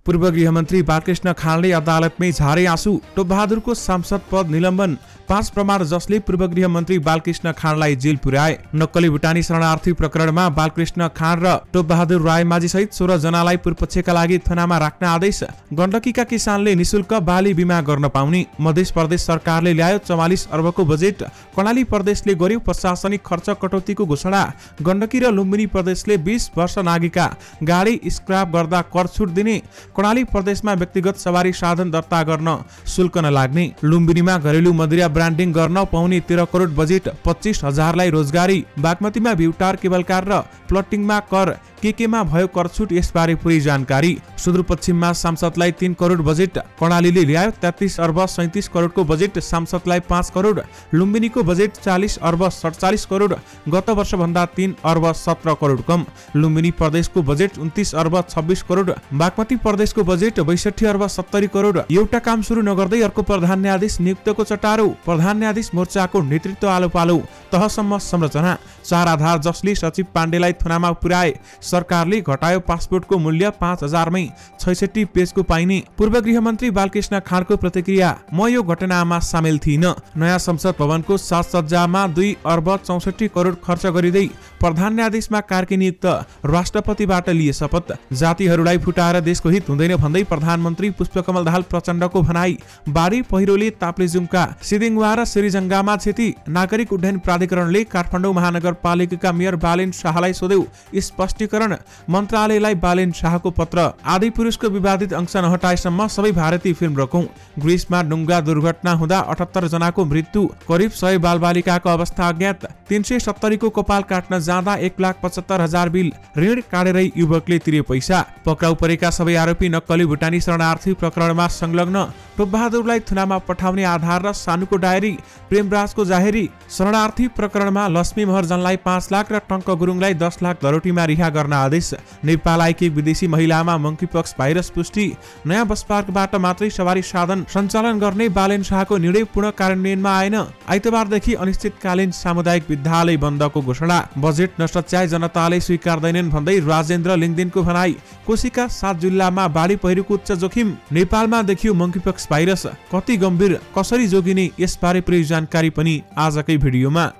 पूर्व गृहमन्त्री बालकृष्ण खाँडले अदालतमै झारे आँसु। टोपबहादुरको सांसद पद निलम्बन। 5 प्रमाण जसले पूर्व गृहमन्त्री बालकृष्ण खाँडलाई जेल पुर्याए। नक्कली भुटानी शरणार्थी प्रकरणमा बालकृष्ण खाँड र टोपबहादुर रायमाझी सहित 16 जनालाई पूर्वपक्षका लागि थुनामा राख्न आदेश। गण्डकीका किसानले निशुल्क बाली बिमा गर्न पाउने। मध्य प्रदेश सरकारले ल्यायो 44 अर्बको बजेट। कर्णाली प्रदेशले गर्यो प्रशासनिक खर्च कटौतीको घोषणा। गण्डकी र लुम्बिनी प्रदेशले 20 वर्ष नागेका गाडी स्क्रैप गर्दा कर छुट दिने। कर्णाली प्रदेशमा व्यक्तिगत सवारी साधन दर्ता गर्न शुल्क नलाग्ने। लुम्बिनीमा घरेलु मदिरा ब्रान्डिङ गर्न पाउने 13 करोड बजेट। 25,000लाई रोजगारी। बागमतीमा भ्युटार केबलकार र प्लटिङमा कर। केमा भयो कर छुट, यसबारे पुरै जानकारी। सुदूरपश्चिममा सांसदलाई 3 करोड बजेट। कर्णालीले ल्यायो 33 अर्ब 37 करोडको बजेट। सांसदलाई 5 करोड। लुम्बिनीको बजेट 40 अर्ब 47 करोड। गत वर्ष भन्दा 3 अर्ब 17 करोड कम। लुम्बिनी प्रदेशको बजेट 29 अर्ब 26 करोड। बागमती प्रदेशको बजेट 62 अर्ब 70 करोड। एउटा काम सुरु नगर्दै अर्को प्रधान न्यायाधीश नियुक्तको चटारो। प्रधान न्यायाधीश मोर्चाको नेतृत्व आलो पालो। तहसम्म संरचना। 4 आधार जसले सचिव पाण्डेलाई थुनामा पुर्याए। सरकारले घटायो पासपोर्टको मूल्य 5,000 मै 66 पेजको पाइने। पूर्व गृहमन्त्री बालकृष्ण खाँडको प्रतिक्रिया। म यो घटनामा सामेल थिइन। नयाँ संसद भवनको साजसज्जामा 2 अर्ब 64 करोड खर्च गरिँदै प्रधान न्यायाधीशमा कार्की नियुक्त। राष्ट्रपतिबाट लिए शपथ। जातिहरूलाई फुटाएर देशको हित हुँदैन भन्दै प्रधानमन्त्री पुष्पकमल दाहाल प्रचण्डको भनाई। बाढी पहिरोले ताप्लेजुङका सिदिङवा र सिरिजङ्गामा क्षति। नागरिक उड्डयन प्राधिकरणले काठमाडौँ महानगरपालिकाका मेयर बालेन शाहलाई सोध्यो स्पष्टीकरण। मन्त्रालयलाई बालेन शाहको पत्र। आदि पुरुषको विवादित अंश नहटाएसम्म सबै भारतीय फिल्म रोकौं। ग्रिसमा डुङ्गा दुर्घटना हुँदा 78 जनाको मृत्यु। करिब 100 बालबालिकाको अवस्था अज्ञात। 370 को कपाल काट्न जाँदा 1,75,000 बिल। ऋण काटेरै युवकले तिरे पैसा। पक्राउ परेका सबै आरोपी नक्कली भुटानी शरणार्थी प्रकरणमा संलग्न। टोपबहादुरलाई थुनामा पठाउने आधार र सानुको डायरी। प्रेमराजको जाहेरी। शरणार्थी प्रकरणमा लक्ष्मी महर्जनलाई 5 लाख र टङ्क गुरुङलाई 10 लाख धरोटीमा रिहा गर्न आदेश। नेपाल आएकी विदेशी महिलामा मंकीपक्स भाइरस पुष्टि। नयाँ बस पार्कबाट मात्रै सवारी साधन सञ्चालन गर्ने बालेन शाहको निर्णय पूर्ण कार्यान्वयनमा आएन। आइतबारदेखि अनिश्चितकालीन सामुदायिक विद्यालय बन्दको घोषणा। बजेट नसच्याए जनताले स्वीकार्दैनन् भन्दै राजेन्द्र लिङदेनको भनाई। कोशीका 7 जिल्लामा बाढी पहिरोको उच्च जोखिम। नेपालमा देखियो मंकीपक्स भाइरस। कति गम्भीर, कसरी जोगिने, यसबारे पुरै जानकारी पनि आजकै भिडियोमा।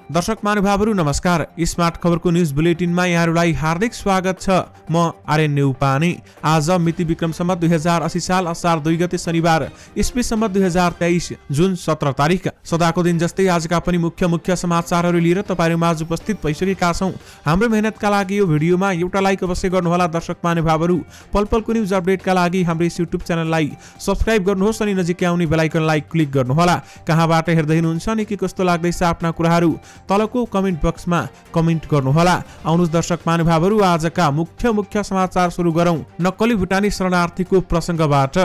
दर्शक महानुभावहरू नमस्कार। स्मार्ट खबरको न्यूज बुलेटिनमा यहाँहरूलाई हार्दिक स्वागत छ। म आर्यन नेउपाने। आज मिति विक्रम सम्वत 2080 साल असार 2 गते शनिबार, इस्वी सम्वत 2023 जुन 17 तारिक। सदाको दिन जस्तै आजका पनि मुख्य समाचारहरू लिएर तपाईहरु माझ उपस्थित भइसकेका छौं। हाम्रो मेहनतका लागि यो भिडियोमा एउटा लाइक अवश्य गर्नुहोला। दर्शक महानुभावहरू पलपलको न्यूज अपडेटका लागि हाम्रो युट्युब च्यानललाई सब्स्क्राइब गर्नुहोस् अनि नजिकै आउने बेल आइकनलाई क्लिक गर्नुहोला। कहाँबाट हेर्दै हुनुहुन्छ अनि के कस्तो लाग्दैछ आफ्ना कुराहरू तलको कमेन्ट बक्समा कमेन्ट गर्नुहोला। आउनुहोस् दर्शक महानुभावहरू आजका मुख्य समाचार सुरु गरौं नक्कली भुटानी शरणार्थीको प्रसंगबाट।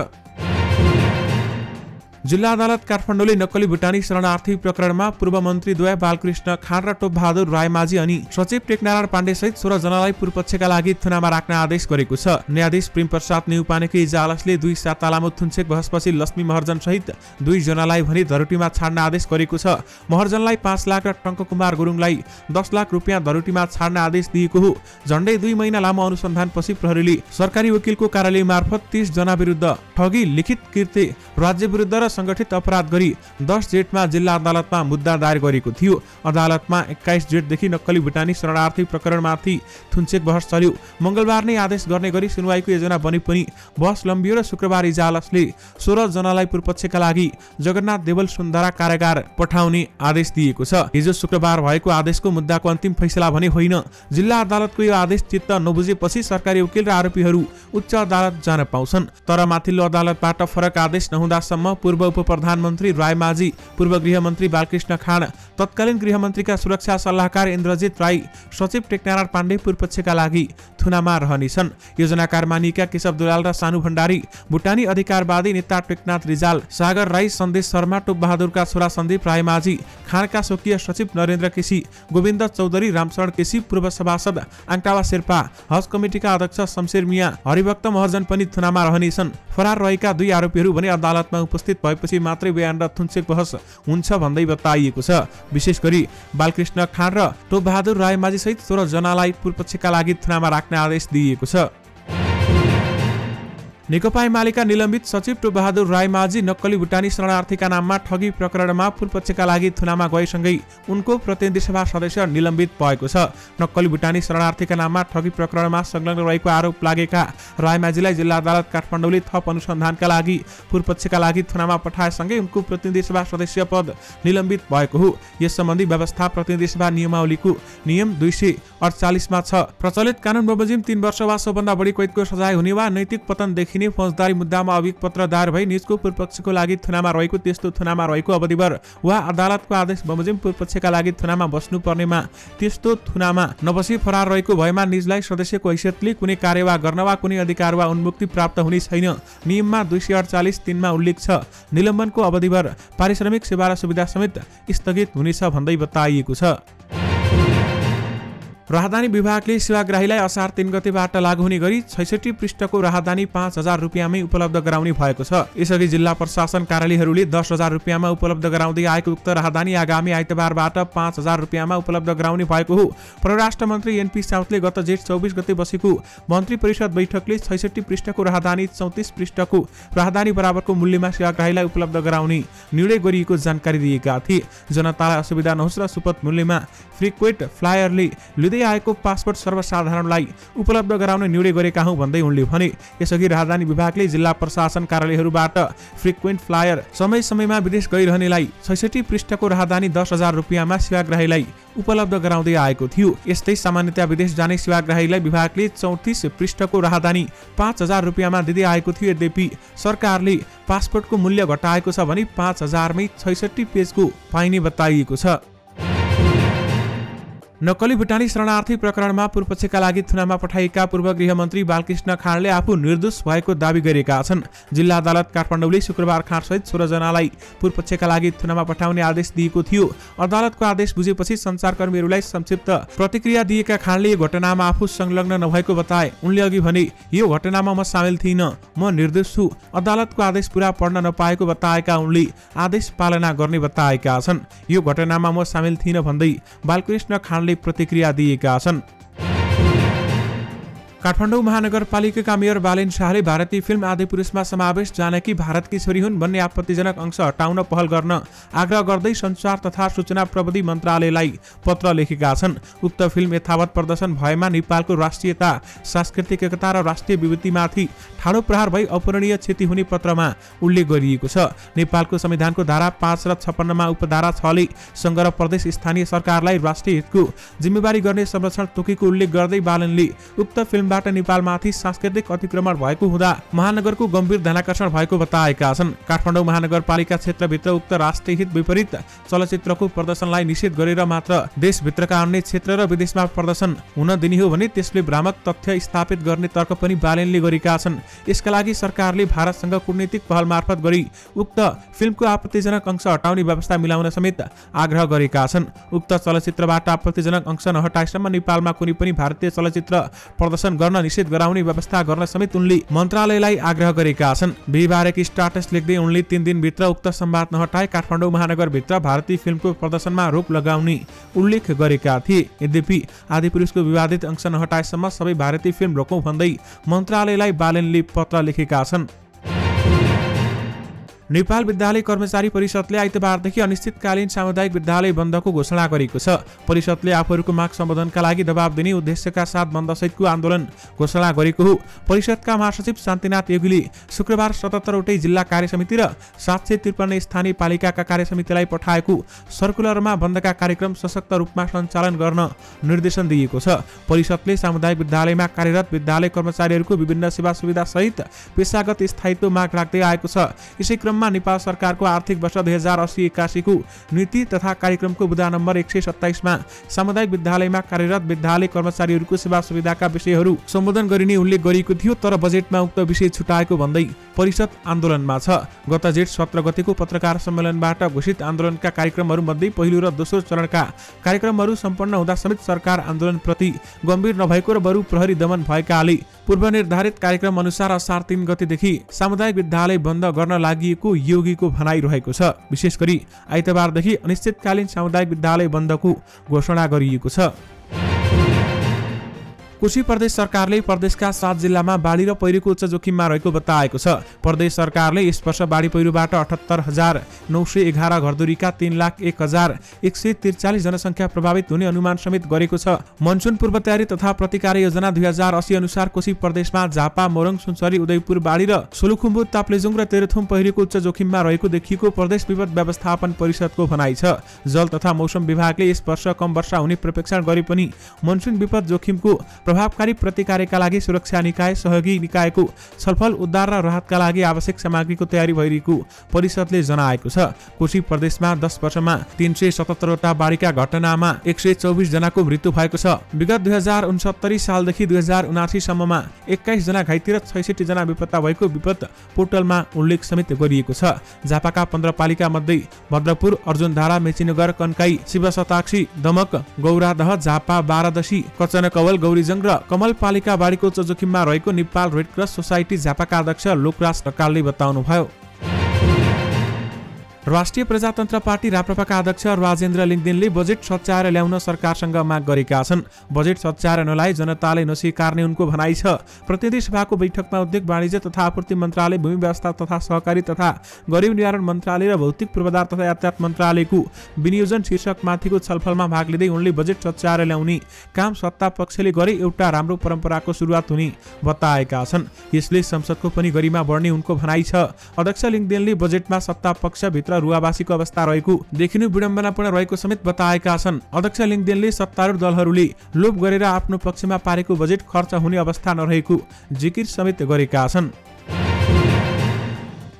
जिल्ला अदालत काठमाडौँले नक्कली भुटानी शरणार्थी प्रकरणमा पूर्व मन्त्रीद्वय बालकृष्ण खाँड र टोपबहादुर रायमाझी अनि सचिव टेकनारायण पाण्डे सहित 16 जनालाई पूर्वपक्षका लागि थुनामा राख्न आदेश गरेको छ। न्यायाधीश प्रेमप्रसाद नेउपानेकी इजालसले 2 साता लामो थुन्चेक बहसपछि लक्ष्मी महर्जन सहित 2 जनालाई भने धरोटीमा छाड्न आदेश गरेको छ। महर्जनलाई 5 लाख र टङ्ककुमार गुरुङलाई 10 लाख रुपियाँ धरोटीमा छाड्न आदेश दिएको हो। झण्डै 2 महिना लामो अनुसन्धानपछि प्रहरीले सरकारी वकिलको कार्यालय मार्फत 30 जना विरुद्ध ठगी, लिखित कृत्य, राज्य विरुद्ध र संगठित अपराध गरी 10 जेठमा जिल्ला अदालतमा मुद्दा दायर गरेको थियो। अदालतमा 21 जेठदेखि नक्कली भुटानी शरणार्थी प्रकरणमाथि थुन्चेक बहस चल्यो। मंगलबार नै आदेश गर्ने गरी सुनवाईको योजना बने पनि बहस लम्बियो र शुक्रबार इजालसले 16 जनालाई पूर्वपक्षका लागि जगन्नाथ देवल सुन्दरा कारागार पठाउने आदेश दिएको छ। हिजो शुक्रबार भएको आदेशको मुद्दाको अन्तिम फैसला भने होइन। जिल्ला अदालतको यो आदेश चित्त नबुझेपछि सरकारी वकिल र आरोपीहरू उच्च अदालत जान पाउँछन्। तर माथिल्लो अदालतबाट फरक आदेश नहुँदासम्म पूर्व उपप्रधानमन्त्री रायमाझी, पूर्व गृहमन्त्री बालकृष्ण खाँड, तत्कालीन गृहमन्त्रीका सुरक्षा सल्लाहकार इन्द्रजित राई, सचिव टेकनारायण पाण्डे पूर्वपक्षका लागि थुनामा रहनेछन्। योजनाकार मानिएका केशव दुलाल र सानु भण्डारी, भुटानी अधिकारवादी नेता टेकनाथ रिजाल, सागर राई, सन्देश शर्मा, टोपबहादुरका छोरा सन्दीप रायमाझी, खाँडका स्वकीय सचिव नरेन्द्र केसी, गोविन्द चौधरी, रामशरण केसी, पूर्व सभासद आङटावा शेर्पा, हज कमिटिका अध्यक्ष शमशेर मिया, हरिभक्त महर्जन पनि थुनामा रहनेछन्। फरार रहेका 2 आरोपीहरू भने अदालतमा उपस्थित भएपछि मात्रै बयान र थुन्चेक बहस हुन्छ भन्दै बताइएको छ। विशेष गरी बालकृष्ण खाँड र टोपबहादुर रायमाझी सहित 16 जनालाई पूर्वपक्षका लागि थुनामा राख्ने आदेश दिइएको छ। नेकपा एमालेका निलम्बित सचिव टोपबहादुर रायमाझी नक्कली भुटानी शरणार्थीका नाममा ठगी प्रकरणमा पूर्वपक्षका लागि थुनामा गएसँगै उनको प्रतिनिधि सभा सदस्य निलम्बित भएको छ। नक्कली भुटानी शरणार्थीका नाममा ठगी प्रकरणमा संलग्न रहेको आरोप लागेका रायमाझीलाई जिल्ला अदालत काठमाडौँले थप अनुसन्धानका लागि पूर्वपक्षका लागि थुनामा पठाएसँगै उनको प्रतिनिधि सभा सदस्य पद निलम्बित भएको हो। यस सम्बन्धी व्यवस्था प्रतिनिधि सभा नियमावलीको नियम 248 मा छ। प्रचलित कानून बमोजिम 3 वर्ष वा सोभन्दा बढी कैदको सजाय हुने वा नैतिक पतन देखिने फौजदारी मुद्दामा अभियोग पत्र दायर भई निजको पूर्वपक्षको लागि थुनामा रहेको त्यस्तो थुनामा रहेको अवधिभर वा अदालतको आदेश बमोजिम पूर्वपक्षका लागि थुनामा बस्नु पर्नेमा त्यस्तो थुनामा नबसी फरार रहेको भएमा निजलाई सदस्यको हैसियतले कुनै कार्यवाह गर्न वा कुनै अधिकार वा उन्मुक्ति प्राप्त हुने छैन। नियममा 248(3) मा उल्लेख छ। निलम्बनको अवधिभर पारिश्रमिक सेवा र सुविधा समेत स्थगित हुनेछ भन्दै बताइएको छ। राहदानी विभागले सेवाग्राहीलाई असार 3 गतेबाट लागू हुने गरी 66 पृष्ठको राहदानी 5,000 रुपियाँमै उपलब्ध गराउने भएको छ। यसअघि जिल्ला प्रशासन कार्यालयहरूले 10,000 रुपियाँमा उपलब्ध गराउँदै आएको उक्त राहदानी आगामी आइतबारबाट 5,000 रुपियाँमा उपलब्ध गराउने भएको हो। परराष्ट्र मन्त्री एनपी साउथले गत जेठ 24 गते बसेको मन्त्री परिषद बैठकले 66 पृष्ठको राहदानी 34 पृष्ठको राहदानी बराबरको मूल्यमा सेवाग्राहीलाई उपलब्ध गराउने निर्णय गरिएको जानकारी दिएका थिए। जनतालाई असुविधा नहोस् र सुपथ मूल्यमा फ्रिक्वेन्ट फ्लायरले लिँदै आएको पासपोर्ट सर्वसाधारणलाई उपलब्ध गराउने निर्णय गरेका हौं भन्दै उनले भने। यसअघि राजधानी विभागले जिल्ला प्रशासन कार्यालयहरूबाट फ्रिक्वेन्ट फ्लायर समय समयमा विदेश गइरहनेलाई 66 पृष्ठको राहदानी 10,000 रुपियाँमा सेवाग्राहीलाई उपलब्ध गराउँदै आएको थियो। यस्तै सामान्यतया विदेश जाने सेवाग्राहीलाई विभागले 34 पृष्ठको राहदानी 5,000 रुपियाँमा दिँदै आएको थियो। यद्यपि सरकारले पासपोर्टको मूल्य घटाएको छ भने 5,000 मै 66 पेजको पाइने बताइएको छ। नक्कली भुटानी शरणार्थी प्रकरणमा पूर्वपक्षका लागि थुनामा पठाइएका पूर्व गृहमन्त्री बालकृष्ण खाँडले आफू निर्दोष भएको दावी गरेका छन्। जिल्ला अदालत काठमाडौँले शुक्रबार खाँडसहित 16 जनालाई पूर्वपक्षका लागि थुनामा पठाउने आदेश दिएको थियो। अदालतको आदेश बुझेपछि सञ्चारकर्मीहरूलाई संक्षिप्त प्रतिक्रिया दिएका खाँडले यो घटनामा आफू संलग्न नभएको बताए। उनले अघि भने, यो घटनामा म सामेल थिइन, म निर्दोष छु। अदालतको आदेश पूरा पढ्न नपाएको बताएका उनले आदेश पालना गर्ने बताएका छन्। यो घटनामा म सामेल थिइन भन्दै बालकृष्ण खाँडले प्रतिक्रिया दिएका छन्। काठमाडौँ महानगरपालिकाका मेयर बालेन शाहले भारतीय फिल्म आदिपुरुषमा समावेश जानकी भारतकी छोरी हुन् भन्ने आपत्तिजनक अंश हटाउन पहल गर्न आग्रह गर्दै सञ्चार तथा सूचना प्रविधि मन्त्रालयलाई पत्र लेखेका छन्। उक्त फिल्म यथावत प्रदर्शन भएमा नेपालको राष्ट्रियता, सांस्कृतिक एकता र राष्ट्रिय विभूतिमाथि ठाडो प्रहार भई अपूरणीय क्षति हुने पत्रमा उल्लेख गरिएको छ। नेपालको संविधानको धारा 5 र 56 मा उपधारा 6 ले संघ र प्रदेश स्थानीय सरकारलाई राष्ट्रिय हितको जिम्मेवारी गर्ने संरक्षण तोकेको उल्लेख गर्दै बालेनले उक्त फिल्म नेपालमाथि सांस्कृतिक अतिक्रमण भएको हुँदा महानगरको गम्भीर ध्यानाकर्षण भएको बताएका छन्। काठमाडौँ महानगरपालिका क्षेत्रभित्र उक्त राष्ट्रिय हित विपरीत चलचित्रको प्रदर्शनलाई निषेध गरेर मात्र देशभित्रका अन्य क्षेत्र र विदेशमा प्रदर्शन हुन दिने हो भने त्यसले भ्रामक तथ्य स्थापित गर्ने तर्क पनि बालेनले गरेका छन्। यसका लागि सरकारले भारतसँग कूटनीतिक पहल मार्फत गरी उक्त फिल्मको आपत्तिजनक अंश हटाउने व्यवस्था मिलाउन समेत आग्रह गरेका छन्। उक्त चलचित्रबाट आपत्तिजनक अंश नहटाएसम्म नेपालमा कुनै पनि भारतीय चलचित्र प्रदर्शन गर्न निषेध गराउने व्यवस्था गर्न समेत उनले मन्त्रालयलाई आग्रह गरेका छन्। बिहिबार एक स्ट्याटस लेख्दै उनले 3 दिनभित्र उक्त संवाद नहटाए काठमाडौँ महानगरभित्र भारतीय फिल्मको प्रदर्शनमा रोक लगाउने उल्लेख गरेका थिए। यद्यपि आदिपुरुषको विवादित अंश नहटाएसम्म सबै भारतीय फिल्म रोकौं भन्दै मन्त्रालयलाई बालेनले पत्र लेखेका छन्। नेपाल विद्यालय कर्मचारी परिषदले आइतबारदेखि अनिश्चितकालीन सामुदायिक विद्यालय बन्दको घोषणा गरेको छ। परिषदले आफूहरूको माग सम्बोधनका लागि दबाब दिने उद्देश्यका साथ बन्दसहितको आन्दोलन घोषणा गरेको हो। परिषदका महासचिव शान्तिनाथ योगीले शुक्रबार 77 वटै जिल्ला कार्यसमिति र 753 स्थानीय पालिकाका कार्यसमितिलाई पठाएको सर्कुलरमा बन्दका कार्यक्रम सशक्त रूपमा सञ्चालन गर्न निर्देशन दिएको छ। परिषदले सामुदायिक विद्यालयमा कार्यरत विद्यालय कर्मचारीहरूको विभिन्न सेवा सुविधा सहित पेशागत स्थायित्व माग राख्दै आएको छ। यसै नेपाल सरकारको आर्थिक वर्ष 2080-81 को नीति तथा कार्यक्रमको बुँदा नम्बर 127 मा सामुदायिक विद्यालयमा कार्यरत विद्यालय कर्मचारीहरूको सेवा सुविधाका विषयहरू सम्बोधन गरिने उल्लेख गरिएको थियो, तर बजेटमा उक्त विषय छुटाएको भन्दै परिषद आन्दोलनमा छ। गत जेठ 17 गतेको पत्रकार सम्मेलनबाट घोषित आन्दोलनका कार्यक्रमहरूमध्ये पहिलो र दोस्रो चरणका कार्यक्रमहरू सम्पन्न हुँदा समेत सरकार आन्दोलनप्रति गम्भीर नभएको र बरु प्रहरी दमन भएकाले पूर्वनिर्धारित कार्यक्रम अनुसार असार 3 गतेदेखि सामुदायिक विद्यालय बन्द गर्न लागि योगीको भनाइ रहेको छ। विशेष गरी आइतबारदेखि अनिश्चितकालीन सामुदायिक विद्यालय बन्दको घोषणा गरिएको छ। कोशी प्रदेश सरकारले प्रदेशका 7 जिल्लामा बाढी र पहिरोको उच्च जोखिममा रहेको बताएको छ। प्रदेश सरकारले यस वर्ष बाढी पहिरोबाट 78,911 घरधुरीका 3,01,143 जनसङ्ख्या प्रभावित हुने अनुमान समेत गरेको छ। मनसुन पूर्व तयारी तथा प्रतिकार योजना 2080 अनुसार कोशी प्रदेशमा झापा, मोरङ, सुनसरी, उदयपुर बाढी र सोलुखुम्बु, ताप्लेजुङ र तेह्रथुम पहिरोको उच्च जोखिममा रहेको देखिएको प्रदेश विपद व्यवस्थापन परिषदको भनाइ छ। जल तथा मौसम विभागले यस वर्ष कम वर्षा हुने प्रेक्षण गरे पनि मनसुन विपद जोखिमको प्रभावकारी प्रतिकारका लागि सुरक्षा निकाय, सहयोगी निकायको छलफल, उद्धार र राहतका लागि आवश्यक सामग्रीको तयारी भइरहेको परिषदले जनाएको छ। कोशी प्रदेशमा 10 वर्षमा 377 वटा बाढीका घटनामा 124 जनाको मृत्यु भएको छ। विगत 2069 सालदेखि 2079 सम्ममा 21 जना घाइते र 66 जना बेपत्ता भएको विपद पोर्टलमा उल्लेख समेत गरिएको छ। झापाका 15 पालिका मध्ये भद्रपुर, अर्जुनधारा, मेचीनगर, कन्काई, शिवशताक्षी, दमक, गौरादह, झापा, बारादशी, कचनकवल, गौरीजंग र कमलपालिका बाढीको उच्च जोखिममा रहेको नेपाल रेड क्रस सोसाइटी झापाका अध्यक्ष लोकराज ढकालले बताउनुभयो। राष्ट्रिय प्रजातन्त्र पार्टी राप्रपाका अध्यक्ष राजेन्द्र लिङदेनले बजेट सच्याएर ल्याउन सरकारसँग माग गरेका छन्। बजेट सच्याएर नलाई जनताले नस्वीकार्ने उनको भनाइ छ। प्रतिनिधि सभाको बैठकमा उद्योग, वाणिज्य तथा आपूर्ति मन्त्रालय, भूमि व्यवस्था तथा सहकारी तथा गरिब निवारण मन्त्रालय र भौतिक पूर्वाधार तथा यातायात मन्त्रालयको विनियोजन शीर्षकमाथिको छलफलमा भाग लिँदै उनले बजेट सच्याएर ल्याउने काम सत्ता पक्षले गरे एउटा राम्रो परम्पराको सुरुवात हुने बताएका छन्। यसले संसदको पनि गरिमा बढ्ने उनको भनाइ छ। अध्यक्ष लिङदेनले बजेटमा सत्ता पक्षभित्र रुवावासीको अवस्था रहेको देखिनु विडम्बनापूर्ण रहेको समेत बताएका छन्। अध्यक्ष लिङदेनले सत्तारूढ दलहरूले लोभ गरेर आफ्नो पक्षमा पारेको बजेट खर्च हुने अवस्था नरहेको जिकिर समेत गरेका छन्।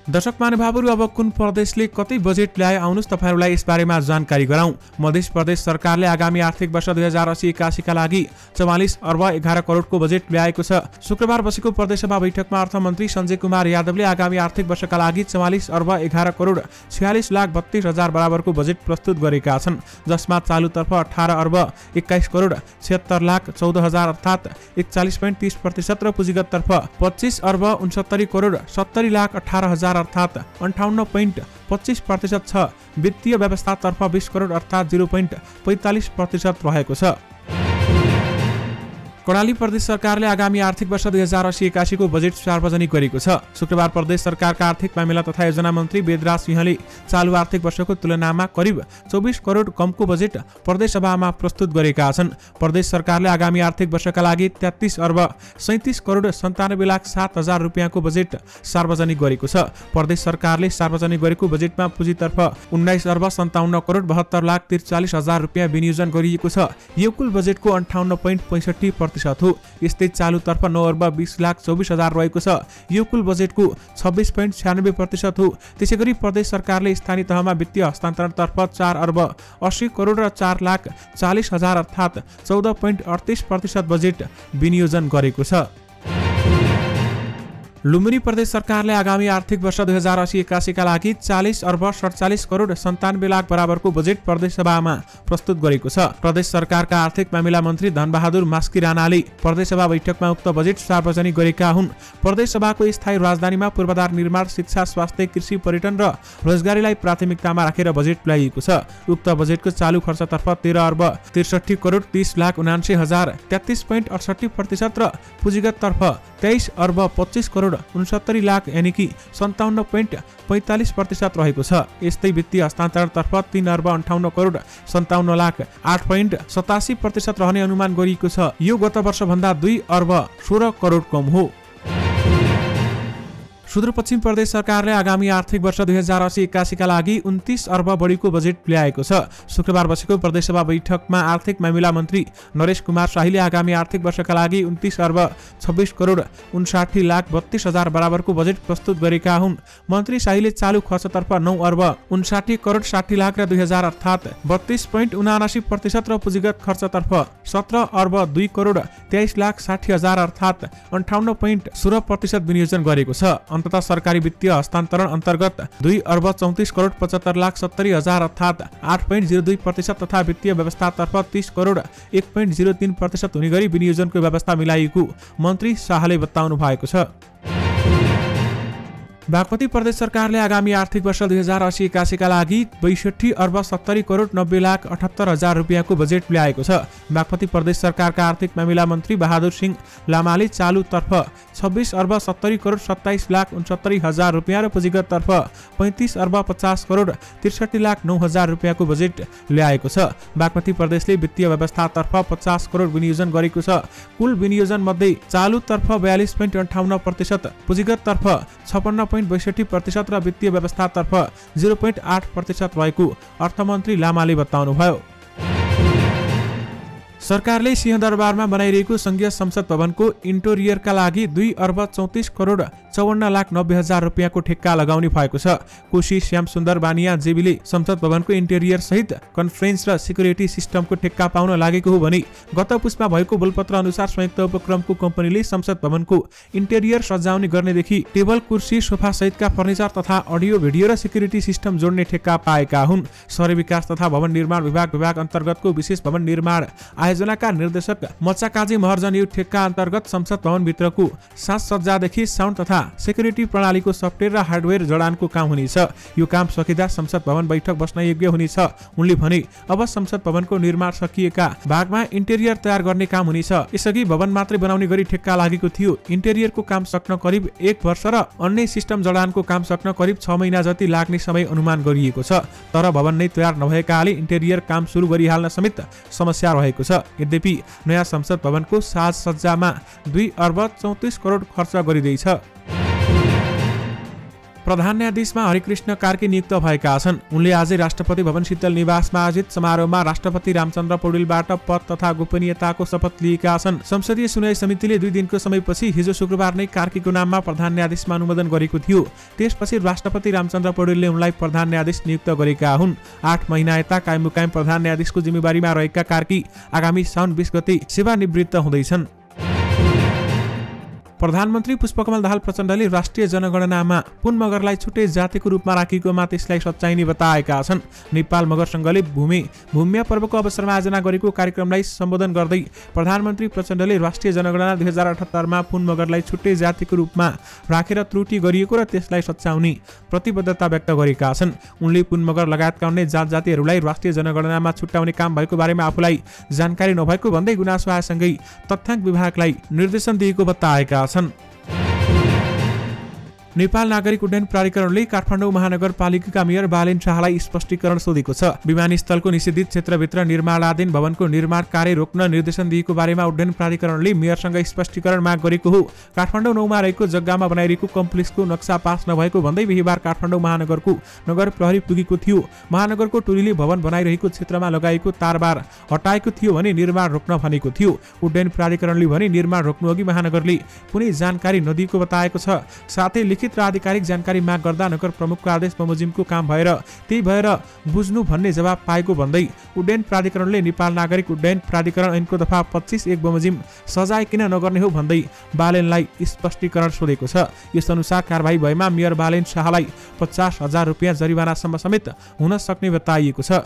दर्शक महानुभावहरू, अब कुन प्रदेशले कतै बजेट ल्याए आउनुस् तपाईहरुलाई यसबारेमा जानकारी गराउँ। मध्य प्रदेश सरकारले आगामी आर्थिक वर्ष 2080-81 का लागि 44 अर्ब 11 करोडको बजेट ल्याएको छ। शुक्रबार बसेको प्रदेशसभा बैठकमा अर्थमन्त्री सञ्जय कुमार यादवले आगामी आर्थिक वर्षका लागि 44 अर्ब 11 करोड 46 लाख 32 हजार बराबरको बजेट प्रस्तुत गरेका छन्, जसमा चालुतर्फ 18 अर्ब 21 करोड 76 लाख 14 हजार अर्थात् 41.30% र पुँजीगततर्फ 25 अर्ब 69 करोड 70 लाख 18 हजार अर्थात् 58.25% छ। वित्तीय व्यवस्थातर्फ 20 करोड अर्थात् 0.45% रहेको छ। कर्णाली प्रदेश सरकारले आगामी आर्थिक वर्ष 2080-81 को बजेट सार्वजनिक गरेको छ। शुक्रबार प्रदेश सरकारका आर्थिक मामिला तथा योजना मन्त्री वेदराज सिंहले चालु आर्थिक वर्षको तुलनामा करिब 24 करोड कमको बजेट प्रदेश सभामा प्रस्तुत गरेका छन्। प्रदेश सरकारले आगामी आर्थिक वर्षका लागि 33 अर्ब 37 करोड 97 लाख 7 हजार रुपियाँको बजेट सार्वजनिक गरेको छ। प्रदेश सरकारले सार्वजनिक गरेको बजेटमा पुँजीतर्फ 19 अर्ब 57 करोड 72 लाख 43 हजार रुपियाँ विनियोजन गरिएको छ। यो कुल बजेटको 58.65% हो। यस्तै चालुतर्फ 9 अर्ब 20 लाख 24 हजार रहेको छ। यो कुल बजेटको 26.96% हो। त्यसैगरी प्रदेश सरकारले स्थानीय तहमा वित्तीय हस्तान्तरणतर्फ 4 अर्ब 80 करोड र 4 लाख 40 हजार अर्थात् 14.38% बजेट विनियोजन गरेको छ। लुम्बिनी प्रदेश सरकारले आगामी आर्थिक वर्ष 2080-81 का लागि 40 अर्ब 47 करोड 97 लाख बराबरको बजेट प्रदेश सभामा प्रस्तुत गरेको छ। प्रदेश सरकारका आर्थिक मामिला मन्त्री धनबहादुर मास्की राणाले प्रदेश सभा बैठकमा उक्त बजेट सार्वजनिक गरेका हुन्। प्रदेश सभाको स्थायी राजधानीमा पूर्वाधार निर्माण, शिक्षा, स्वास्थ्य, कृषि, पर्यटन र रोजगारीलाई प्राथमिकतामा राखेर बजेट ल्याइएको छ। उक्त बजेटको चालु खर्चतर्फ 13 अर्ब 63 करोड 30 लाख 79 हजार 33.68% र पुँजीगततर्फ 23 अर्ब 25 करोड 69 लाख यानि कि 57.45% रहेको छ। यस्तै वित्तीय हस्तान्तरणतर्फ 3 अर्ब 58 करोड 57 लाख 8.87% रहने अनुमान गरिएको छ। यो गत वर्षभन्दा 2 अर्ब 16 करोड कम हो। सुदूरपश्चिम प्रदेश सरकारले आगामी आर्थिक वर्ष 2080-81 का लागि 29 अर्ब बढीको बजेट ल्याएको छ। शुक्रबार बसेको प्रदेशसभा बैठकमा आर्थिक मामिला मन्त्री नरेश कुमार शाहीले आगामी आर्थिक वर्षका लागि 29 अर्ब 26 करोड 59 लाख 32 हजार बराबरको बजेट प्रस्तुत गरेका हुन्। मन्त्री शाहीले चालु खर्चतर्फ 9 अर्ब 59 करोड 60 लाख र 2 हजार अर्थात् 32.79% र पुँजीगत खर्चतर्फ 17 अर्ब 2 करोड 23 लाख 60 हजार अर्थात् 58.16% विनियोजन गरेको छ। अन्ततः सरकारी वित्तीय हस्तान्तरण अन्तर्गत 2 अर्ब 34 करोड 75 लाख 70 हजार अर्थात् 8.02% तथा वित्तीय व्यवस्थातर्फ 30 करोड 1.03% हुने गरी विनियोजनको व्यवस्था मिलाइएको मन्त्री शाहले बताउनु भएको छ। बागमती प्रदेश सरकारले आगामी आर्थिक वर्ष 2080-81 का लागि 62 अर्ब 70 करोड 90 लाख 78 हजार रुपियाँको बजेट ल्याएको छ। बागमती प्रदेश सरकारका आर्थिक मामिला मन्त्री बहादुर सिंह लामाले चालुतर्फ 26 अर्ब 70 करोड 27 लाख 69 हजार रुपियाँ र पुँजीगततर्फ 35 अर्ब 50 करोड 63 लाख 9 हजार रुपियाँको बजेट ल्याएको छ। बागमती प्रदेशले वित्तीय व्यवस्थातर्फ 50 करोड विनियोजन गरेको छ। कुल विनियोजन मध्ये चालुतर्फ 42.58%, पुँजीगततर्फ 56.62% र वित्तीय व्यवस्थातर्फ 0.8% भएको अर्थमन्त्री लामाले बताउनुभयो। सरकारले सिंहदरबारमा बनाइरहेको संघीय संसद भवनको इन्टेरियरका लागि 2 अर्ब 34 करोड 54 लाख 90 हजार रुपियाँको ठेक्का लगाउने भएको छ। कोशी श्याम सुन्दर बानिया जेबीले संसद भवनको इन्टेरियर सहित कन्फरेन्स र सिक्युरिटी सिस्टमको ठेक्का पाउन लागेको हो भने गत पुसमा भएको बोलपत्र अनुसार संयुक्त उपक्रमको कम्पनीले संसद भवनको इन्टेरियर सजाउने गर्नेदेखि टेबल कुर्सी सोफा सहितका फर्निचर तथा अडियो भिडियो र सिक्युरिटी सिस्टम जोड्ने ठेक्का पाएका हुन्। शहरी विकास तथा भवन निर्माण विभाग अन्तर्गतको विशेष भवन निर्माण आयोजनाका निर्देशक मच्चाकाजी महर्जन यो ठेक्का अन्तर्गत संसद भवन भित्रको साजसज्जादेखि साउन्ड तथा सेक्युरिटी प्रणालीको सफ्टवेयर र हार्डवेयर जडानको काम हुनेछ। यो काम सकिँदा संसद भवन बैठक बस्न योग्य हुनेछ। उनले भने अब संसद भवनको निर्माण सकिएका भागमा इन्टेरियर तयार गर्ने काम हुनेछ। यसअघि भवन मात्रै बनाउने गरी ठेक्का लागेको थियो। इन्टेरियरको काम सक्न करिब 1 वर्ष र अन्य सिस्टम जडानको काम सक्न करिब 6 महिना जति लाग्ने समय अनुमान गरिएको छ। तर भवन नै तयार नभएकाले इन्टेरियर काम सुरु गरिहाल्न समेत समस्या रहेको छ। यद्यपि नयाँ संसद भवनको साजसज्जामा 2 अर्ब 34 करोड खर्च गरिँदैछ। प्रधान न्यायाधीशमा हरिकृष्ण कार्की नियुक्त भएका छन्। उनले आजै राष्ट्रपति भवन शीतल निवासमा आयोजित समारोहमा राष्ट्रपति रामचन्द्र पौडेलबाट पद तथा गोपनीयताको शपथ लिएका छन्। संसदीय सुनवाई समितिले 2 दिनको समयपछि हिजो शुक्रबार नै कार्कीको नाममा प्रधान न्यायाधीशमा अनुमोदन गरेको थियो। त्यसपछि राष्ट्रपति रामचन्द्र पौडेलले उनलाई प्रधान न्यायाधीश नियुक्त गरेका हुन्। 8 महिना यता कायम मुकायम प्रधान न्यायाधीशको जिम्मेवारीमा रहेका कार्की आगामी साउन 20 गते सेवानिवृत्त हुँदैछन्। प्रधानमन्त्री पुष्पकमल दाहाल प्रचण्डले राष्ट्रिय जनगणनामा पुन मगरलाई छुट्टै जातिको रूपमा राखिएकोमा त्यसलाई सच्याइने बताएका छन्। नेपाल मगर संघले भूम्य पर्वको अवसरमा आयोजना गरेको कार्यक्रमलाई सम्बोधन गर्दै प्रधानमन्त्री प्रचण्डले राष्ट्रिय जनगणना 2078 पुन मगरलाई छुट्टै जातिको रूपमा राखेर त्रुटि गरिएको र त्यसलाई सच्याउने प्रतिबद्धता व्यक्त गरेका छन्। उनले पुन मगर लगायतका अन्य जातिहरूलाई राष्ट्रिय जनगणनामा छुट्याउने काम भएको बारेमा आफूलाई जानकारी नभएको भन्दै गुनासो आएसँगै तथ्याङ्क विभागलाई निर्देशन दिएको बताएका छन्। नेपाल नागरिक उड्डयन प्राधिकरणले काठमाडौँ महानगरपालिकाका मेयर बालेन शाहलाई स्पष्टीकरण सोधेको छ। विमानस्थलको निषेधित क्षेत्रभित्र निर्माणाधीन भवनको निर्माण कार्य रोक्न निर्देशन दिएको बारेमा उड्डयन प्राधिकरणले मेयरसँग स्पष्टीकरण माग गरेको हो। काठमाडौँ 9 मा रहेको जग्गामा बनाइरहेको कम्प्लेक्सको नक्सा पास नभएको भन्दै बिहीबार काठमाडौँ महानगरको नगर प्रहरी पुगेको थियो। महानगरको टोलीले भवन बनाइरहेको क्षेत्रमा लगाएको तारबार हटाएको थियो भने निर्माण रोक्न भनेको थियो। उड्डयन प्राधिकरणले भने निर्माण रोक्नुअघि महानगरले कुनै जानकारी नदिएको बताएको छ। साथै लिखित र आधिकारिक जानकारी माग गर्दा नगर प्रमुखको आदेश बमोजिमको काम भएर त्यही भएर बुझ्नु भन्ने जवाब पाएको भन्दै उड्डयन प्राधिकरणले नेपाल नागरिक उड्डयन प्राधिकरण ऐनको दफा 25(1) बमोजिम सजाय किन नगर्ने हो भन्दै बालेनलाई स्पष्टीकरण सोधेको छ। यस अनुसार कारबाही भएमा मेयर बालेन शाहलाई 50,000 रुपियाँ जरिवानासम्म समेत हुन सक्ने बताइएको छ।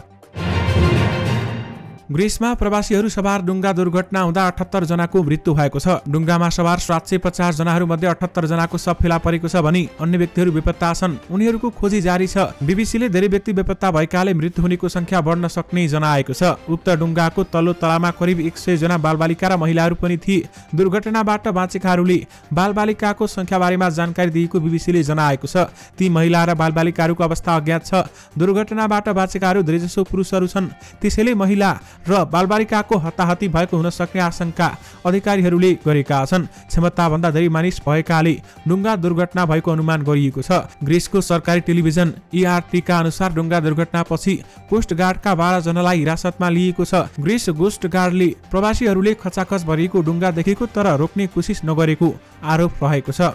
ग्रिसमा प्रवासीहरू सवार डुङ्गा दुर्घटना हुँदा 78 जनाको मृत्यु भएको छ। डुङ्गामा सवार 750 जनाहरू मध्ये 78 जनाको शव फेला परेको छ भने अन्य व्यक्तिहरू बेपत्ता छन्। उनीहरूको खोजी जारी छ। बीबीसीले धेरै व्यक्ति बेपत्ता भएकाले मृत्यु हुनेको संख्या बढ्न सक्ने जनाएको छ। उक्त डुङ्गाको तल्लो तलामा करिब 100 जना बालबालिका र महिलाहरू पनि थिए। दुर्घटनाबाट बाँचेकाहरूले बालबालिकाको संख्या बारेमा जानकारी दिएको बीबीसीले जनाएको छ। ती महिला र बालबालिकाहरूको अवस्था अज्ञात छ। दुर्घटनाबाट बाँचेकाहरू धेरैजसो पुरुषहरू छन्। त्यसैले महिला र बालबालिकाको हताहती भएको हुन सक्ने आशंका अधिकारीहरूले गरेका छन्। क्षमताभन्दा धेरै मानिस भएकाले डुङ्गा दुर्घटना भएको अनुमान गरिएको छ। ग्रिसको सरकारी टेलिभिजन ERT का अनुसार डुङ्गा दुर्घटनापछि कोस्ट गार्डका 12 जनालाई हिरासतमा लिएको छ। ग्रिस कोस्ट गार्डले प्रवासीहरूले खचाखच भरिएको डुङ्गा देखेको तर रोक्ने कोसिस नगरेको आरोप रहेको छ।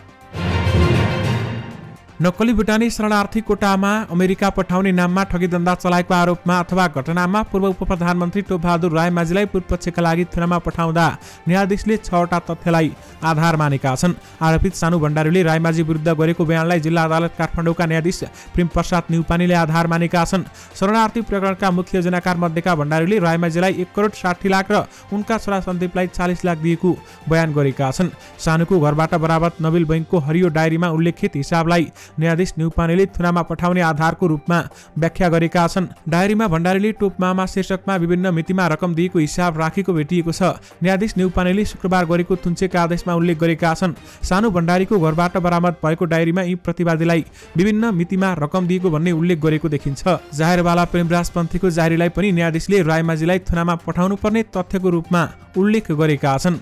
नक्कली भुटानी शरणार्थी कोटामा अमेरिका पठाउने नाममा ठगी धन्दा चलाएको आरोपमा अथवा घटनामा पूर्व उपप्रधानमन्त्री टोपबहादुर रायमाझीलाई पूर्वपक्षका लागि थुनामा पठाउँदा न्यायाधीशले 6वटा तथ्यलाई आधार मानेका छन्। आरोपित सानु भण्डारीले रायमाझी विरुद्ध गरेको बयानलाई जिल्ला अदालत काठमाडौँका न्यायाधीश प्रेम प्रसाद न्युपानीले आधार मानेका छन्। शरणार्थी प्रकरणका मुख्य योजनाकार मध्येका भण्डारीले रायमाझीलाई 1 करोड 60 लाख र उनका छोरा सन्दीपलाई 40 लाख दिएको बयान गरेका छन्। सानुको घरबाट बरामद नबिल बैंकको हरियो डायरीमा उल्लेखित हिसाबलाई न्यायाधीश न्युपानेले थुनामा पठाउने आधारको रूपमा व्याख्या गरेका छन्। डायरीमा भण्डारीले टोपमामा शीर्षकमा विभिन्न मितिमा रकम दिएको हिसाब राखेको भेटिएको छ। न्यायाधीश न्युपानेले शुक्रबार गरेको थुन्चेका आदेशमा उल्लेख गरेका छन्। सानो भण्डारीको घरबाट बरामद भएको डायरीमा यी प्रतिवादीलाई विभिन्न मितिमा रकम दिएको भन्ने उल्लेख गरेको देखिन्छ। जाहेरवाला प्रेमराज पन्थीको जाहेरीलाई पनि न्यायाधीशले रायमाझीलाई थुनामा पठाउनु पर्ने तथ्यको रूपमा उल्लेख गरेका छन्।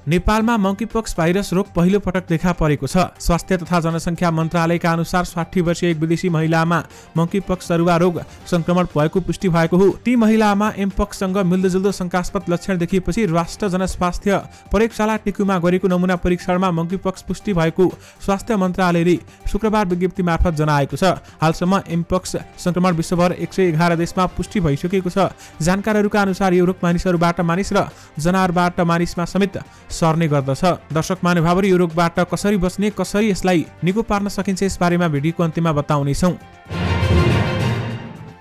नेपालमा मंकीपक्स भाइरस रोग पहिलो पटक देखा परेको छ। स्वास्थ्य तथा जनसङ्ख्या मन्त्रालयका अनुसार 60 वर्षीय एक विदेशी महिलामा मंकीपक्स सरुवा रोग संक्रमण भएको पुष्टि भएको हो। ती महिलामा एमपक्ससँग मिल्दोजुल्दो शंकास्पद लक्षण देखिएपछि राष्ट्र जनस्वास्थ्य प्रयोगशाला टिकुमा गरेको नमुना परीक्षणमा मंकीपक्स पुष्टि भएको स्वास्थ्य मन्त्रालयले शुक्रबार विज्ञप्ति मार्फत जनाएको छ। हालसम्म एमपक्स संक्रमण विश्वभर 111 देशमा पुष्टि भइसकेको छ। जानकारीहरूका अनुसार यो रोग मानिसहरूबाट मानिस र जनावरबाट मानिसमा समेत सर्ने गर्दछ। दर्शक महानुभावहरू, यो रोगबाट कसरी बच्ने, कसरी यसलाई निको पार्न सकिन्छ, यस बारेमा भिडियोको अन्त्यमा बताउनेछौँ।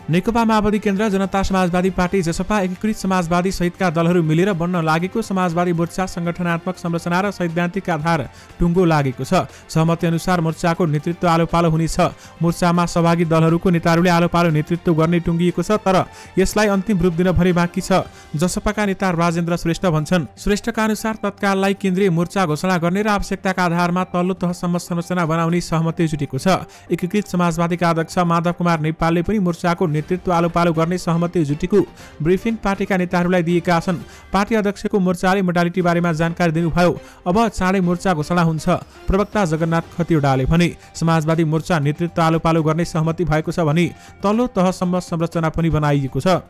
नेकपा माओवादी केन्द्र, जनता समाजवादी पार्टी, जसपा, एकीकृत समाजवादी सहितका दलहरू मिलेर बन्न लागेको समाजवादी मोर्चा संगठनात्मक संरचना र सैद्धान्तिक आधार टुङ्गो लागेको छ। सहमति अनुसार मोर्चाको नेतृत्व आलो पालो हुनेछ। मोर्चामा सहभागी दलहरूको नेताहरूले आलो पालो नेतृत्व गर्ने टुङ्गिएको छ, तर यसलाई अन्तिम रूप दिन भरि बाँकी छ। जसपाका नेता राजेन्द्र श्रेष्ठ भन्छन्। श्रेष्ठका अनुसार तत्काललाई केन्द्रीय मोर्चा घोषणा गर्ने र आवश्यकताका आधारमा तल्लो तहसम्म संरचना बनाउने सहमति जुटेको छ। एकीकृत समाजवादीका अध्यक्ष माधव कुमार नेपालले पनि मोर्चाको नेतृत्व आलो पालो गर्ने सहमति जुटेको ब्रिफिङ पार्टीका नेताहरूलाई दिएका छन्। पार्टी अध्यक्षको मोर्चाले मोडालिटी बारेमा जानकारी दिनुभयो। अब चाँडै मोर्चा घोषणा हुन्छ। प्रवक्ता जगन्नाथ खतिवडाले भने समाजवादी मोर्चा नेतृत्व आलो पालो गर्ने सहमति भएको छ भने तल्लो तहसम्म संरचना पनि बनाइएको छ।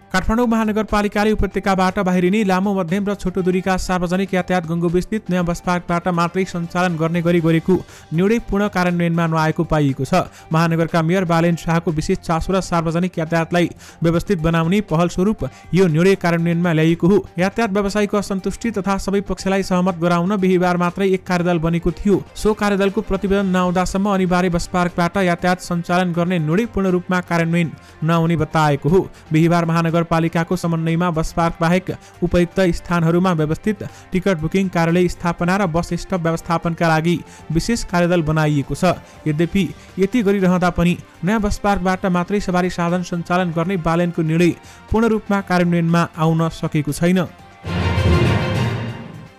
काठमाडौँ महानगरपालिकाले उपत्यकाबाट बाहिरिने लामो, मध्यम र छोटो दूरीका सार्वजनिक यातायात गङ्गोविस्थित नयाँ बस पार्कबाट मात्रै सञ्चालन गर्ने गरी गरेको निर्णय पूर्ण कार्यान्वयनमा नआएको पाइएको छ। महानगरका मेयर बालेन शाहको विशेष चासो र सार्वजनिक यातायातलाई व्यवस्थित बनाउने पहलस्वरूप यो निर्णय कार्यान्वयनमा ल्याइएको हो। यातायात व्यवसायीको असन्तुष्टि तथा सबै पक्षलाई सहमत गराउन बिहीबार मात्रै एक कार्यदल बनेको थियो। सो कार्यदलको प्रतिवेदन नआउँदासम्म अनिवार्य बस पार्कबाट यातायात सञ्चालन गर्ने निर्णय पूर्ण रूपमा कार्यान्वयन नहुने बताएको हो। बिहीबार महानगरपालिकाको समन्वयमा बस पार्क बाहेक उपयुक्त स्थानहरूमा व्यवस्थित टिकट बुकिङ कार्यालय स्थापना र बस स्टप व्यवस्थापनका लागि विशेष कार्यदल बनाइएको छ। यद्यपि यति गरिरहँदा पनि नयाँ बस पार्कबाट मात्रै सवारी साधन सञ्चालन गर्ने बालेनको निर्णय पूर्ण रूपमा कार्यान्वयनमा आउन सकेको छैन।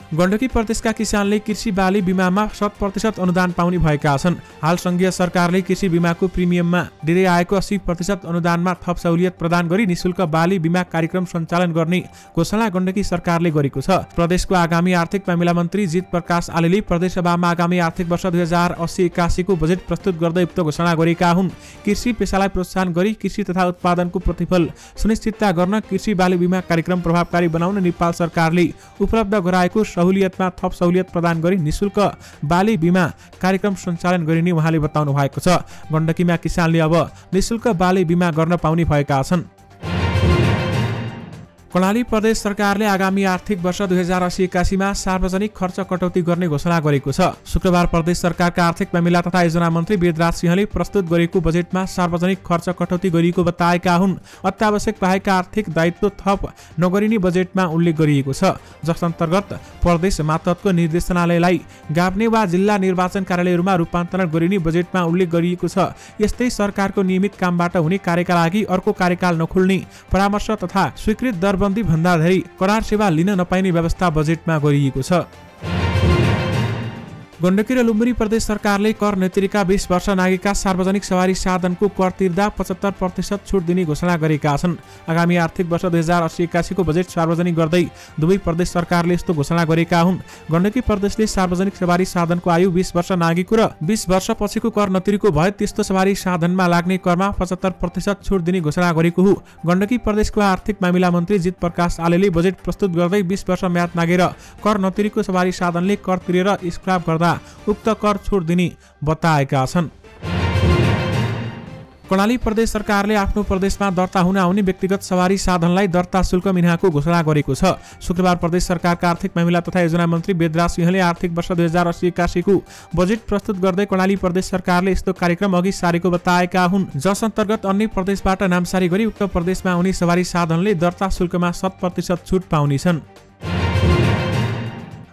गण्डकी प्रदेशका किसानले कृषि बाली बिमामा 100% अनुदान पाउने भएका छन्। हाल संघीय सरकारले कृषि बिमाको प्रिमियममा दिँदै आएको 80% अनुदानमा थप सहुलियत प्रदान गरी निशुल्क बाली बिमा कार्यक्रम सञ्चालन गर्ने घोषणा गण्डकी सरकारले गरेको छ। प्रदेशको आगामी आर्थिक मामिला मन्त्री जित प्रकाश आलेले प्रदेशसभामा आगामी आर्थिक वर्ष 2080-81 को बजेट प्रस्तुत गर्दै उक्त घोषणा गरेका हुन्। कृषि पेशालाई प्रोत्साहन गरी कृषि तथा उत्पादनको प्रतिफल सुनिश्चितता गर्न कृषि बाली बिमा कार्यक्रम प्रभावकारी बनाउन नेपाल सरकारले उपलब्ध गराएको सहुलियतमा थप सहुलियत प्रदान गरी निशुल्क बाली बिमा कार्यक्रम सञ्चालन गरिने उहाँले बताउनु भएको छ। गण्डकीमा किसानले अब निशुल्क बाली बिमा गर्न पाउने भएका छन्। कर्णाली प्रदेश सरकारले आगामी आर्थिक वर्ष 2080-81 मा सार्वजनिक खर्च कटौती गर्ने घोषणा गरेको छ। शुक्रबार प्रदेश सरकारका आर्थिक मामिला तथा योजना मन्त्री वेदराज सिंहले प्रस्तुत गरेको बजेटमा सार्वजनिक खर्च कटौती गरिएको बताएका हुन्। अत्यावश्यक बाहेक आर्थिक दायित्व थप नगरिने बजेटमा उल्लेख गरिएको छ, जस अन्तर्गत प्रदेश मातहतको निर्देशनालयलाई गाभ्ने वा जिल्ला निर्वाचन कार्यालयहरूमा रूपान्तरण गरिने बजेटमा उल्लेख गरिएको छ। यस्तै सरकारको नियमित कामबाट हुने कार्यका लागि अर्को कार्यकाल नखुल्ने परामर्श तथा स्वीकृत दर बन्दी भन्दा धेरै करार सेवा लिन नपाइने व्यवस्था बजेटमा गरिएको छ। गण्डकी र लुम्बिनी प्रदेश सरकारले कर नतिरेका 20 वर्ष नागेका सार्वजनिक सवारी साधनको कर तिर्दा 75% छुट दिने घोषणा गरेका छन्। आगामी आर्थिक वर्ष 2080-81 को बजेट सार्वजनिक गर्दै दुवै प्रदेश सरकारले यस्तो घोषणा गरेका हुन्। गण्डकी प्रदेशले सार्वजनिक सवारी साधनको आयु 20 वर्ष नागेको र 20 वर्ष पछिको कर नतिरेको भए त्यस्तो सवारी साधनमा लाग्ने करमा 75% छुट दिने घोषणा गरेको हो। गण्डकी प्रदेशको आर्थिक मामिला मन्त्री जित प्रकाश आलेले बजेट प्रस्तुत गर्दै 20 वर्ष म्याद नागेर कर नतिरेको सवारी साधनले कर तिरेर स्क्राप गर्दा उक्त कर छुट दिने बताएका छन्। कर्णाली प्रदेश सरकारले आफ्नो प्रदेशमा दर्ता हुन आउने व्यक्तिगत सवारी साधनलाई दर्ता शुल्क मिनाको घोषणा गरेको छ। शुक्रबार प्रदेश सरकारका आर्थिक मामिला तथा योजना मन्त्री वेदराज सिंहले आर्थिक वर्ष 2080-81 को बजेट प्रस्तुत गर्दै कर्णाली प्रदेश सरकारले यस्तो कार्यक्रम अघि सारेको बताएका हुन्, जस अन्तर्गत अन्य प्रदेशबाट नामसारी गरी उक्त प्रदेशमा आउने सवारी साधनले दर्ता शुल्कमा 100% छुट पाउनेछन्।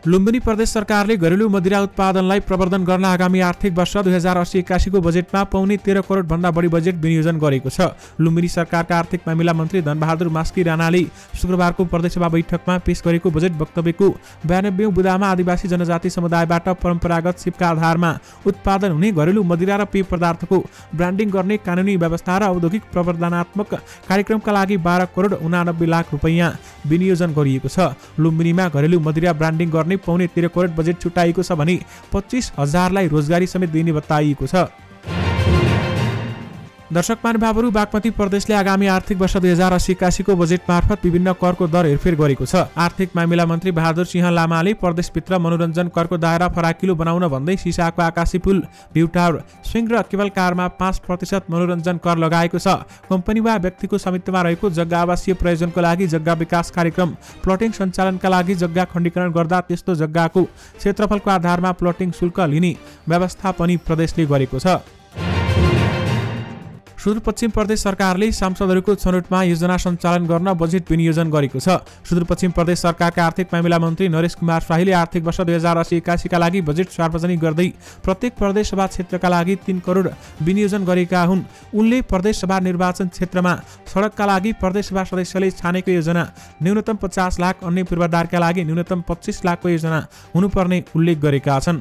लुम्बिनी प्रदेश सरकारले घरेलु मदिरा उत्पादनलाई प्रवर्धन गर्न आगामी आर्थिक वर्ष 2080-81 को बजेटमा पौने 13 करोड भन्दा बढी बजेट विनियोजन गरेको छ। लुम्बिनी सरकारका आर्थिक मामिला मन्त्री धनबहादुर मास्की राणाले शुक्रबारको प्रदेशसभा बैठकमा पेश गरेको बजेट वक्तव्यको 92औं बुदामा आदिवासी जनजाति समुदायबाट परम्परागत सिपका आधारमा उत्पादन हुने घरेलु मदिरा र पेय पदार्थको ब्रान्डिङ गर्ने कानुनी व्यवस्था र औद्योगिक प्रवर्धनात्मक कार्यक्रमका लागि 12 करोड 89 लाख रुपैयाँ विनियोजन गरिएको छ। लुम्बिनीमा घरेलु मदिरा ब्रान्डिङ गर्ने पौने 13 करोड बजेट छुट्याइएको छ भने 25,000लाई रोजगारी समेत दिने बताइएको छ। दर्शक महानुभावहरू, बागमती प्रदेशले आगामी आर्थिक वर्ष 2080-81 को बजेट मार्फत विभिन्न करको दर हेरफेर गरेको छ। आर्थिक मामिला मन्त्री बहादुर सिंह लामाले प्रदेशभित्र मनोरञ्जन करको दायरा फराकिलो बनाउन भन्दै सिसाको आकाशी पुल, भ्यू टावर, स्विङ र केबल कारमा 5% मनोरञ्जन कर लगाएको छ। कम्पनी वा व्यक्तिको स्वामित्वमा रहेको जग्गा आवासीय प्रयोजनको लागि जग्गा विकास कार्यक्रम, प्लटिङ सञ्चालनका लागि जग्गा खण्डीकरण गर्दा त्यस्तो जग्गाको क्षेत्रफलको आधारमा प्लटिङ शुल्क लिने व्यवस्था पनि प्रदेशले गरेको छ। सुदूरपश्चिम प्रदेश सरकारले सांसदहरूको छनौटमा योजना सञ्चालन गर्न बजेट विनियोजन गरेको छ। सुदूरपश्चिम प्रदेश सरकारका आर्थिक मामिला मन्त्री नरेश कुमार शाहीले आर्थिक वर्ष 2080-81 का लागि बजेट सार्वजनिक गर्दै प्रत्येक प्रदेश सभा क्षेत्रका लागि 3 करोड विनियोजन गरेका हुन्। उनले प्रदेश सभा निर्वाचन क्षेत्रमा सडकका लागि प्रदेश सभा सदस्यले छानेको योजना न्यूनतम 50 लाख, अन्य पूर्वाधारका लागि न्यूनतम 25 लाखको योजना हुनुपर्ने उल्लेख गरेका छन्।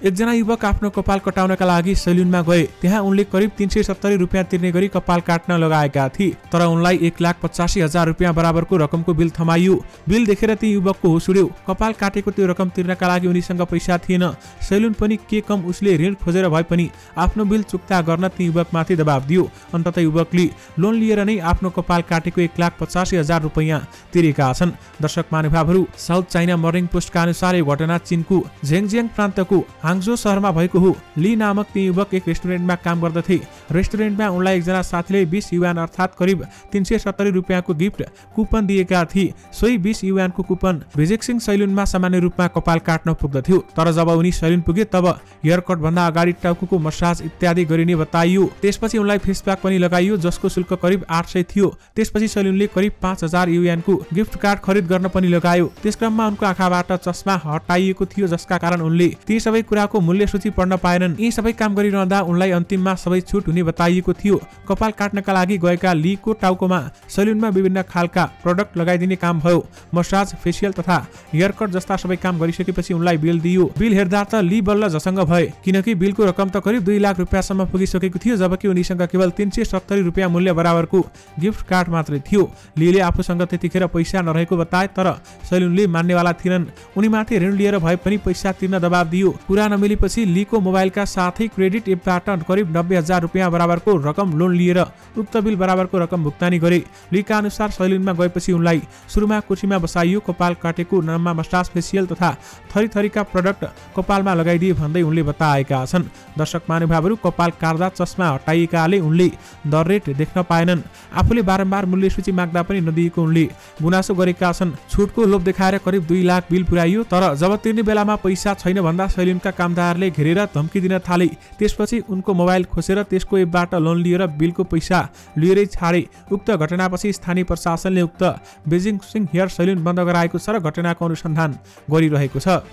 एकजना युवक आफ्नो कपाल कटाउनका लागि सैलुनमा गए। त्यहाँ उनले करिब 370 रुपियाँ तिर्ने गरी कपाल काट्न लगाएका थिए, तर उनलाई 1,85,000 रुपियाँ बराबरको रकमको बिल थमाइयो। बिल देखेर ती युवकको होस उड्यो। कपाल काटेको त्यो रकम तिर्नका लागि उनीसँग पैसा थिएन। सैलुन पनि के कम, उसले ऋण खोजेर भए पनि आफ्नो बिल चुक्ता गर्न ती युवकमाथि दबाब दियो। अन्ततः युवकले लोन लिएर नै आफ्नो कपाल काटेको 1,85,000 रुपियाँ तिरेका छन्। दर्शक महानुभावहरू, साउथ चाइना मर्निङ पोस्टका अनुसार यो घटना चीनको झेङजियाङ प्रान्तको हाङजो शहरमा भएको हो। ली नामक ती युवक एक रेस्टुरेन्टमा काम गर्दथे। रेस्टुरेन्टमा उनलाई एकजना साथीले 20 युआन अर्थात् करिब 370 रुपियाँको गिफ्ट कुपन दिएका थिए। सोही 20 युआनको कुपन भिजेक्सिङ सैलुनमा सामान्य रूपमा कपाल काट्न पुग्दथ्यो, तर जब उनी सैलुन पुगे तब हेयर कट भन्दा अगाडि टाउको मसाज इत्यादि गरिने बताइयो। त्यसपछि उनलाई फेस प्याक पनि लगाइयो, जसको शुल्क करिब 800 थियो। त्यसपछि सैलुनले करिब 5,000 युआनको गिफ्ट कार्ड खरिद गर्न पनि लगायो। त्यसक्रममा उनको आँखाबाट चस्मा हटाइएको थियो, जसका कारण उनले ती सबै कुराको मूल्य सूची पढ्न पाएनन्। यी सबै काम गरिरहँदा उनलाई अन्तिममा सबै छुट हुने बताइएको थियो। कपाल काट्नका लागि गएका लीको टाउकोमा सैलुनमा विभिन्न खालका प्रडक्ट लगाइदिने काम भयो। मसाज, फेसियल तथा हेयर कट जस्ता सबै काम गरिसकेपछि उनलाई बिल दियो। बिल हेर्दा त ली बल्ल झसङ्ग भए, किनकि बिलको रकम त करिब 2 लाख रुपियाँसम्म पुगिसकेको थियो, जबकि उनीसँग केवल 370 रुपियाँ मूल्य बराबरको गिफ्ट कार्ड मात्रै थियो। लीले आफूसँग त्यतिखेर पैसा नरहेको बताए, तर सैलुनले मान्नेवाला थिएनन्। उनीमाथि ऋण लिएर भए पनि पैसा तिर्न दबाब दियो। कुरा नमिलेपछि लीको मोबाइलका साथै क्रेडिट एपबाट करिब 90,000 रुपियाँ बराबरको रकम लोन लिएर उक्त बिल बराबरको रकम भुक्तानी गरे। लीका अनुसार सैलुनमा गएपछि उनलाई सुरुमा कुर्सीमा बसाइयो। कपाल काटेको नाममा मसाज, फेसियल तथा थरीथरीका प्रडक्ट कपालमा लगाइदिए भन्दै उनले बताएका छन्। दर्शक महानुभावहरू, कपाल काट्दा चस्मा हटाइएकाले उनले दर रेट देख्न पाएनन्। आफूले बारम्बार मूल्य सूची माग्दा पनि नदिएको उनले गुनासो गरेका छन्। छुटको लोभ देखाएर करिब 2 लाख बिल पुर्याइयो, तर जब तिर्ने बेलामा पैसा छैन भन्दा सैलुनका कामदारले घेरेर धम्की दिन थाले। त्यसपछि उनको मोबाइल खोसेर त्यसको एपबाट लोन लिएर बिलको पैसा लिएरै छाडे। उक्त घटनापछि स्थानीय प्रशासनले उक्त बेजिङ सिङ हेयर सैलुन बन्द गराएको छ र घटनाको अनुसन्धान गरिरहेको छ।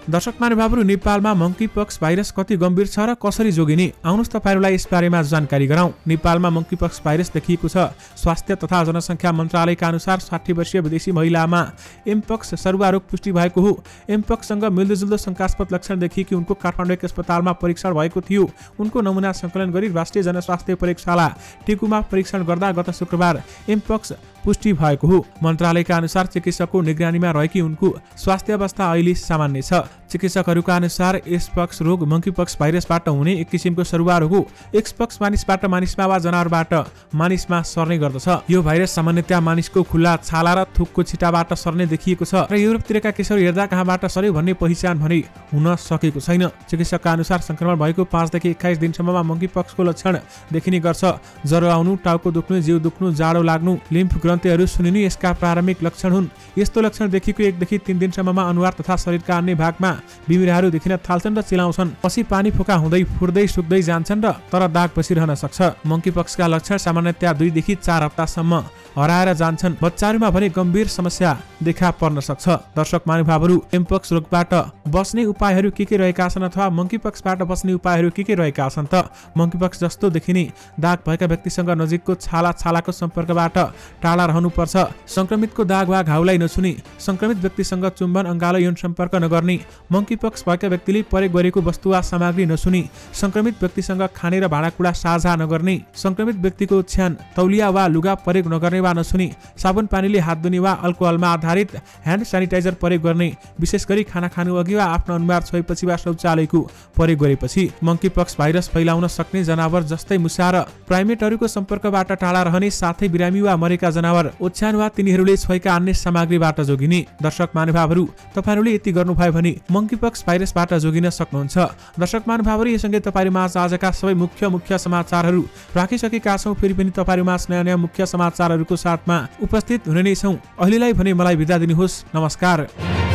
दर्शक महानुभावहरू, नेपालमा मंकीपक्स भाइरस कति गम्भीर छ र कसरी जोगिने, आउनुहोस् तपाईहरुलाई यस बारेमा जानकारी गराउँ। नेपालमा मंकीपक्स भाइरस देखिएको छ। स्वास्थ्य तथा जनसङ्ख्या मन्त्रालयका अनुसार 60 वर्षीय विदेशी महिलामा एमपक्स सरुवा रोग पुष्टि भएको हो। एमपक्ससँग मिल्दोजुल्दो शंकास्पद लक्षण देखिएकी उनको काठमाडौँ एक अस्पतालमा परीक्षण भएको थियो। उनको नमुना संकलन गरी राष्ट्रिय जनस्वास्थ्य प्रयोगशाला टिकुमा परीक्षण गर्दा गत शुक्रबार एमपक्स पुष्टि भएको हो। मन्त्रालयका अनुसार चिकित्सकको निगरानीमा रहेकी उनको स्वास्थ्य अवस्था अहिले सामान्य छ। चिकित्सकहरूका अनुसार एसपक्स रोग मंकीपक्स भाइरसबाट हुने एक किसिमको सरुवा रोग हो। एक्सपक्स मानिसबाट मानिसमा वा जनावरबाट मानिसमा सर्ने गर्दछ। यो भाइरस सामान्यतया मानिसको खुल्ला छाला र थुकको छिटाबाट सर्ने देखिएको छ र युरोपतिरका केसहरू हेर्दा कहाँबाट सर्यो भन्ने पहिचान भने हुन सकेको छैन। चिकित्सकका अनुसार संक्रमण भएको 5 देखि 21 दिनसम्ममा मंकीपक्सको लक्षण देखिने गर्छ। ज्वरो आउनु, टाउको दुख्नु, जिउ दुख्नु, जाडो लाग्नु, लिम्फ ग्रन्थहरू सुनिनु यसका प्रारम्भिक लक्षण हुन्। यस्तो लक्षण देखिएको 1 देखि 3 दिनसम्ममा अनुहार तथा शरीरका अन्य भागमा बिमिराहरू देखिन थाल्छन् र चिलाउँछन्। पछि पानी फोका हुँदै फुट्दै सुक्दै जान्छन् र तर दाग बसिरहन सक्छ। मंकीपक्सका लक्षण सामान्यतया 2 देखि 4 हप्तासम्म हराएर जान्छन्। बच्चाहरूमा भने गम्भीर समस्या देखा पर्न सक्छ। दर्शक महानुभावहरू, एमपक्स रोगबाट बच्ने उपायहरू के रहेका छन् अथवा मंकीपक्सबाट बच्ने उपायहरू के रहेका छन् त? मंकीपक्स जस्तो देखिने दाग भएका व्यक्तिसँग नजिकको छालाको सम्पर्कबाट टाढा रहनुपर्छ। संक्रमितको दाग वा घाउलाई नछुने, संक्रमित व्यक्तिसँग चुम्बन, अंगालो यौन सम्पर्क नगर्ने, मंकीपक्स भएका व्यक्तिले प्रयोग गरेको वस्तु वा सामग्री नछुने, संक्रमित व्यक्तिसँग खाने र भाँडाकुँडा साझा नगर्ने, संक्रमित व्यक्तिको ओछ्यान, तौलिया वा लुगा प्रयोग नगर्ने वा नछुने, साबुन पानीले हात धुने वा अल्कोहलमा आधारित ह्यान्ड सेनिटाइजर प्रयोग गर्ने, विशेष गरी खाना खानु अघि वा आफ्नो अनुहार छोएपछि वा शौचालयको प्रयोग गरेपछि। मंकीपक्स भाइरस फैलाउन सक्ने जनावर जस्तै मुसा र प्राइमेटहरूको सम्पर्कबाट टाढा रहने, साथै बिरामी वा मरेका जनावर, ओछ्यान वा तिनीहरूले छोएका अन्य सामग्रीबाट जोगिने। दर्शक महानुभावहरू, तपाईहरूले यति गर्नुभयो भने मंकीपक्स भाइरसबाट जोगिन सक्नुहुन्छ। दर्शक महानुभावहरू, यससँगै तपाईहरुमाझ आजका सबै मुख्य समाचारहरू राखिसकेका छौं। फेरि पनि तपाईहरुमाझ नयाँ मुख्य समाचारहरूको साथमा उपस्थित हुने नै छौं। अहिलेलाई भने मलाई बिदा दिनुहोस्। नमस्कार।